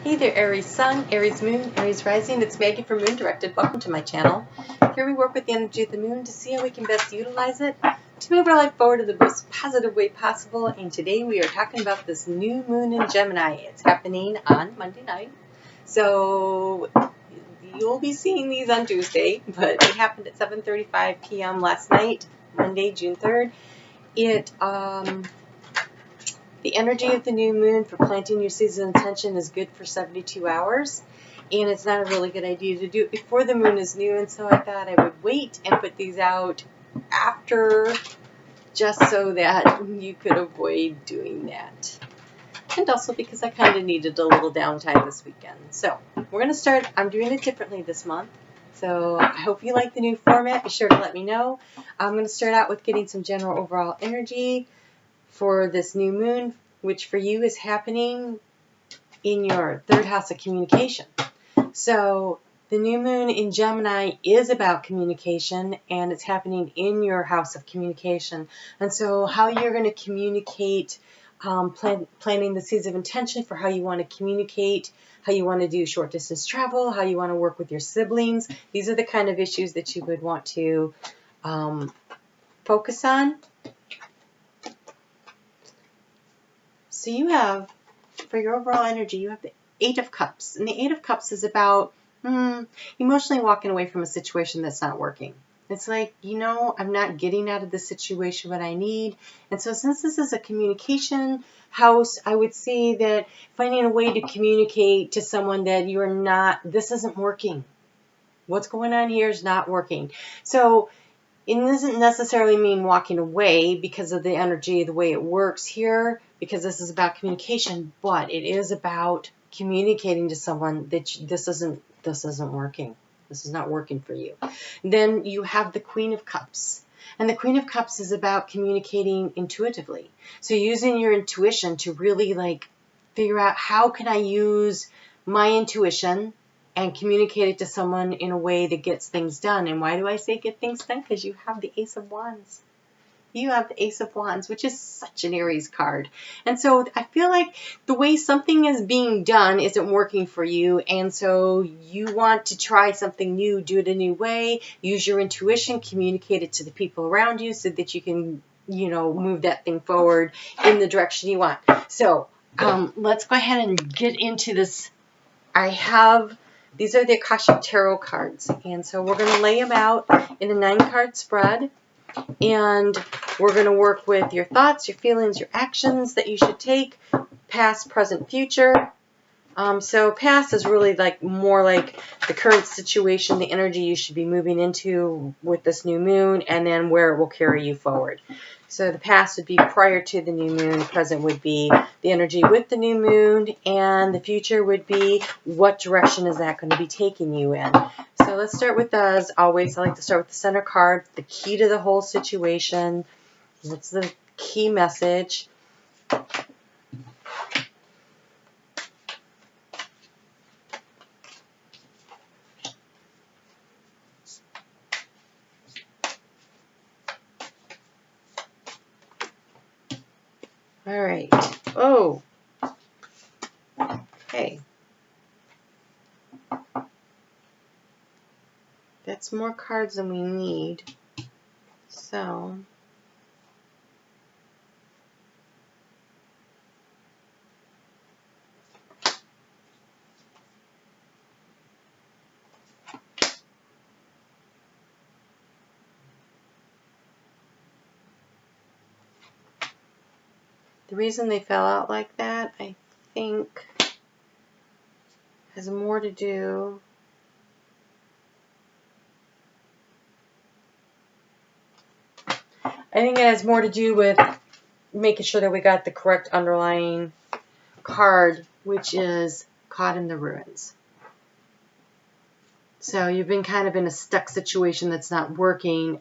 Hey there, Aries Sun, Aries Moon, Aries Rising. It's Maggie from Moon Directed. Welcome to my channel. Here we work with the energy of the moon to see how we can best utilize it to move our life forward in the most positive way possible. And today we are talking about this new moon in Gemini. It's happening on Monday night. So you'll be seeing these on Tuesday, but it happened at 7:35 p.m. last night, Monday, June 3rd. The energy of the new moon for planting your seeds of intention is good for 72 hours. And it's not a really good idea to do it before the moon is new. And so I thought I would wait and put these out after, just so that you could avoid doing that. And also because I kind of needed a little downtime this weekend. So we're going to start. I'm doing it differently this month. So I hope you like the new format. Be sure to let me know. I'm going to start out with getting some general overall energy for this new moon, which for you is happening in your third house of communication. So the new moon in Gemini is about communication, and it's happening in your house of communication. And so how you're going to communicate, planning the seeds of intention for how you want to communicate, how you want to do short distance travel, how you want to work with your siblings. These are the kind of issues that you would want to focus on. So you have, for your overall energy, you have the 8 of Cups. And the 8 of Cups is about emotionally walking away from a situation that's not working. It's like, I'm not getting out of the situation what I need. And so since this is a communication house, I would say that finding a way to communicate to someone that this isn't working. What's going on here is not working. So it doesn't necessarily mean walking away because of the energy, the way it works here, because this is about communication, but it is about communicating to someone that this isn't working. This is not working for you. Then you have the Queen of Cups. And the Queen of Cups is about communicating intuitively. So using your intuition to really figure out how can I use my intuition and communicate it to someone in a way that gets things done. And why do I say get things done? Because you have the Ace of Wands. You have the Ace of Wands, which is such an Aries card. And so I feel like the way something is being done isn't working for you. And so you want to try something new, do it a new way, use your intuition, communicate it to the people around you so that you can, move that thing forward in the direction you want. So let's go ahead and get into this. These are the Akashic Tarot cards, and so we're going to lay them out in a 9-card spread, and we're going to work with your thoughts, your feelings, your actions that you should take, past, present, future. So past is really more like the current situation, the energy you should be moving into with this new moon, and then where it will carry you forward. So the past would be prior to the new moon, present would be the energy with the new moon, and the future would be what direction is that going to be taking you in. So let's start with, as always, I like to start with the center card, the key to the whole situation. What's the key message? All right. Oh. Okay. That's more cards than we need. So. The reason they fell out like that, I think, has more to do with making sure that we got the correct underlying card, which is Caught in the Ruins. So you've been kind of in a stuck situation that's not working,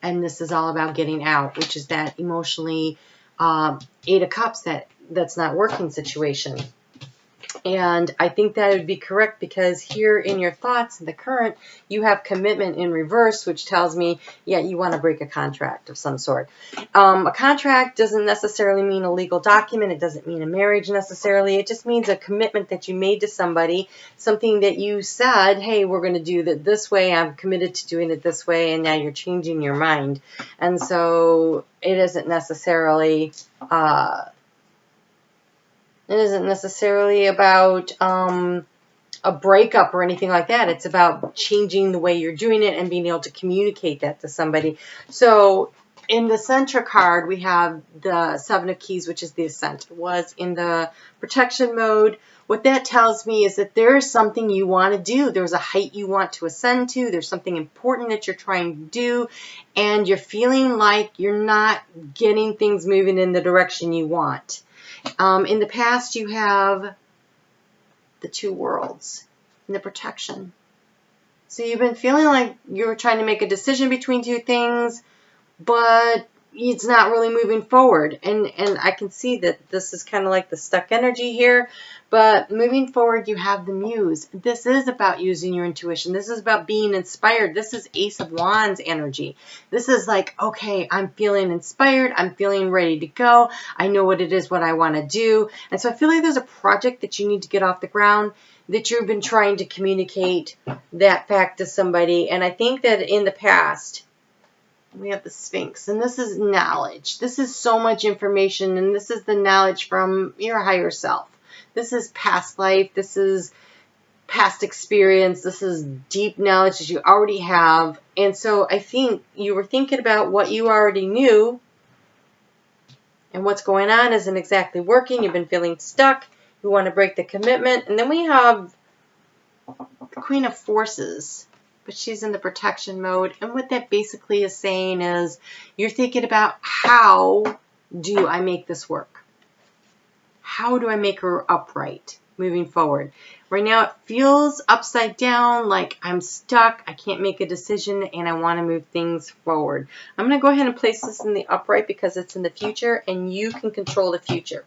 and this is all about getting out, which is that emotionally 8 of Cups, that's not working situation. And I think that would be correct because here in your thoughts in the current, you have commitment in reverse, which tells me, yeah, you want to break a contract of some sort. A contract doesn't necessarily mean a legal document. It doesn't mean a marriage necessarily. It just means a commitment that you made to somebody, something that you said, hey, we're going to do that this way. I'm committed to doing it this way. And now you're changing your mind. And so it isn't necessarily about a breakup or anything like that. It's about changing the way you're doing it and being able to communicate that to somebody. So in the center card, we have the Seven of Keys, which is the Ascent. It was in the protection mode. What that tells me is that there's something you want to do. There's a height you want to ascend to. There's something important that you're trying to do. And you're feeling like you're not getting things moving in the direction you want. In the past, you have the two worlds in the protection. So you've been feeling like you're trying to make a decision between two things, but it's not really moving forward. And I can see that this is kind of like the stuck energy here. But moving forward, you have the Muse. This is about using your intuition. This is about being inspired. This is Ace of Wands energy. This is like, okay, I'm feeling inspired. I'm feeling ready to go. I know what it is, what I want to do. And so I feel like there's a project that you need to get off the ground, that you've been trying to communicate that fact to somebody. And I think that in the past, we have the Sphinx, and this is knowledge. This is so much information, and this is the knowledge from your higher self. This is past life. This is past experience. This is deep knowledge that you already have. And so I think you were thinking about what you already knew, and what's going on isn't exactly working. You've been feeling stuck. You want to break the commitment. And then we have the Queen of Forces, but she's in the protection mode. And what that basically is saying is you're thinking about, how do I make this work? How do I make her upright moving forward? Right now it feels upside down, like I'm stuck, I can't make a decision, and I want to move things forward. I'm going to go ahead and place this in the upright because it's in the future, and you can control the future.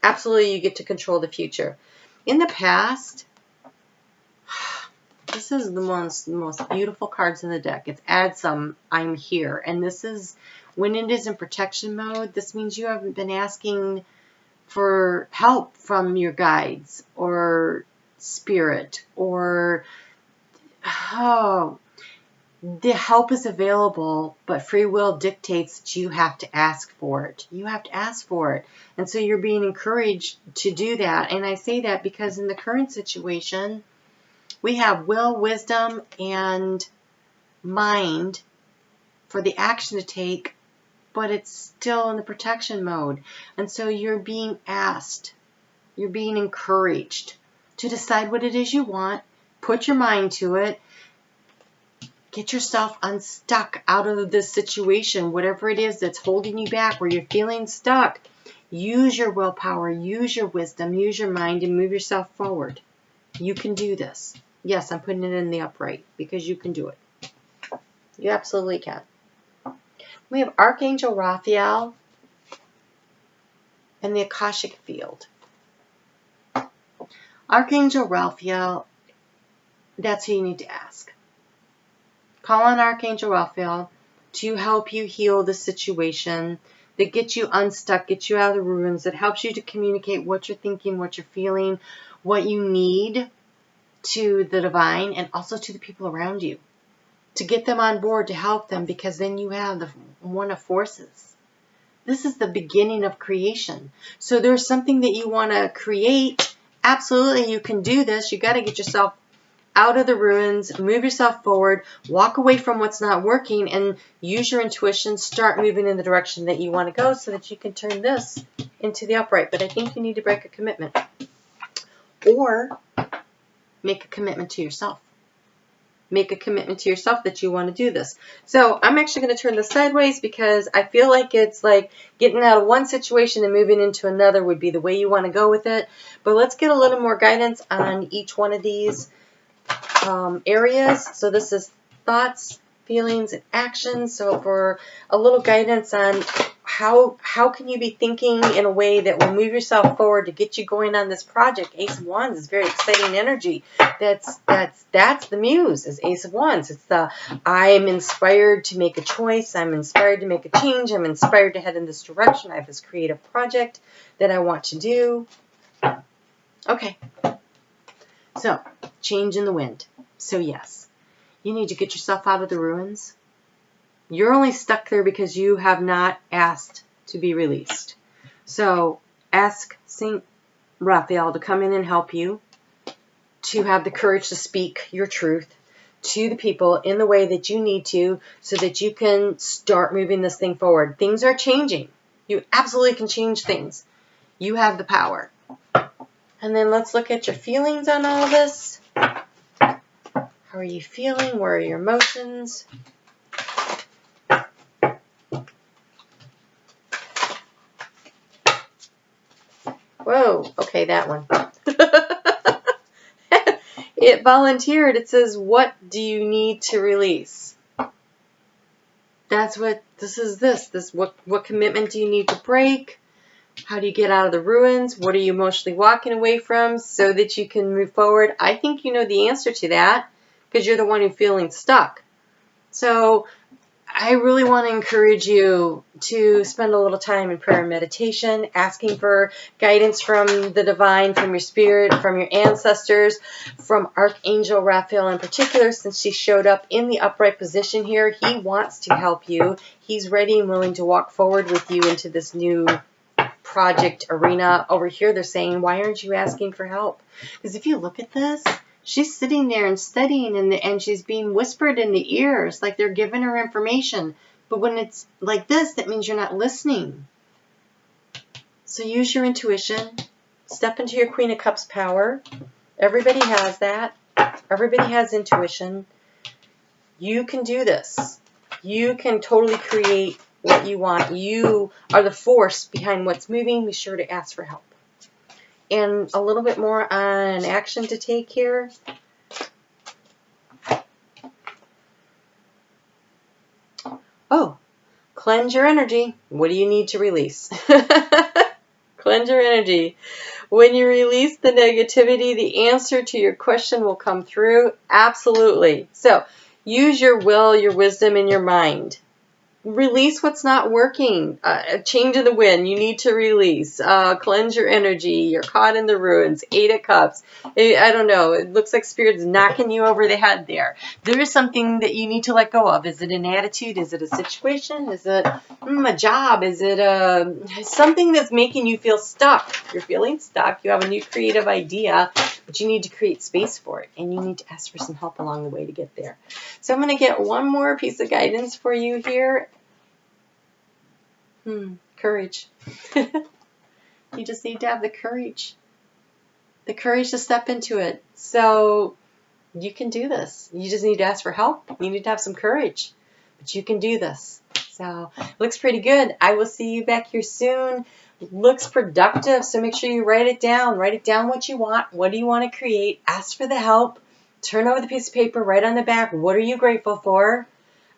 Absolutely, you get to control the future. In the past, this is the most beautiful cards in the deck. It's add some, I'm here. And this is, when it is in protection mode, this means you haven't been asking for help from your guides or spirit, or the help is available, but free will dictates that you have to ask for it. You have to ask for it. And so you're being encouraged to do that. And I say that because in the current situation, we have will, wisdom, and mind for the action to take, but it's still in the protection mode. And so you're being asked, you're being encouraged to decide what it is you want, put your mind to it, get yourself unstuck out of this situation, whatever it is that's holding you back, where you're feeling stuck. Use your willpower, use your wisdom, use your mind, and move yourself forward. You can do this. Yes, I'm putting it in the upright because you can do it. You absolutely can. We have Archangel Raphael and the Akashic Field. Archangel Raphael, that's who you need to ask. Call on Archangel Raphael to help you heal the situation, that gets you unstuck, gets you out of the ruins, that helps you to communicate what you're thinking, what you're feeling, what you need to the divine, and also to the people around you, to get them on board, to help them, because then you have the one of forces. This is the beginning of creation. So there's something that you want to create. Absolutely, you can do this. You got to get yourself out of the ruins, move yourself forward, walk away from what's not working, and use your intuition. Start moving in the direction that you want to go so that you can turn this into the upright. But I think you need to break a commitment, or make a commitment to yourself. Make a commitment to yourself that you want to do this. So I'm actually going to turn this sideways because I feel like it's like getting out of one situation and moving into another would be the way you want to go with it. But let's get a little more guidance on each one of these areas. So this is thoughts, feelings, and actions. So for a little guidance on how can you be thinking in a way that will move yourself forward to get you going on this project? Ace of Wands is very exciting energy. That's the muse, is Ace of Wands. It's the, I'm inspired to make a choice. I'm inspired to make a change. I'm inspired to head in this direction. I have this creative project that I want to do. Okay. So, change in the wind. So yes, you need to get yourself out of the ruins. You're only stuck there because you have not asked to be released. So ask Saint Raphael to come in and help you, to have the courage to speak your truth to the people in the way that you need to, so that you can start moving this thing forward. Things are changing. You absolutely can change things. You have the power. And then let's look at your feelings on all of this. How are you feeling? Where are your emotions? Whoa, okay, that one. It volunteered. It says, what do you need to release? That's what this is. What commitment do you need to break? How do you get out of the ruins? What are you emotionally walking away from so that you can move forward? I think you know the answer to that because you're the one who's feeling stuck. So I really want to encourage you to spend a little time in prayer and meditation, asking for guidance from the divine, from your spirit, from your ancestors, from Archangel Raphael in particular, since she showed up in the upright position here. He wants to help you. He's ready and willing to walk forward with you into this new project arena. Over here, they're saying, why aren't you asking for help? Because if you look at this, she's sitting there and studying, and she's being whispered in the ears, like they're giving her information. But when it's like this, that means you're not listening. So use your intuition. Step into your Queen of Cups power. Everybody has that. Everybody has intuition. You can do this. You can totally create what you want. You are the force behind what's moving. Be sure to ask for help. And a little bit more on action to take here. Oh, cleanse your energy. What do you need to release? Cleanse your energy. When you release the negativity, the answer to your question will come through. Absolutely. So use your will, your wisdom, and your mind. Release what's not working. Change in the wind. You need to release. Cleanse your energy. You're caught in the ruins. 8 of Cups. I don't know. It looks like Spirit's knocking you over the head there. There is something that you need to let go of. Is it an attitude? Is it a situation? Is it a job? Is it something that's making you feel stuck? You're feeling stuck. You have a new creative idea, but you need to create space for it. And you need to ask for some help along the way to get there. So I'm going to get one more piece of guidance for you here. Courage. You just need to have the courage. The courage to step into it. So you can do this. You just need to ask for help. You need to have some courage. But you can do this. So looks pretty good. I will see you back here soon. Looks productive. So make sure you write it down. Write it down what you want. What do you want to create? Ask for the help. Turn over the piece of paper. Write on the back. What are you grateful for?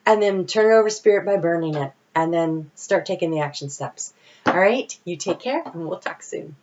And then turn it over to Spirit by burning it. And then start taking the action steps. All right, you take care, and we'll talk soon.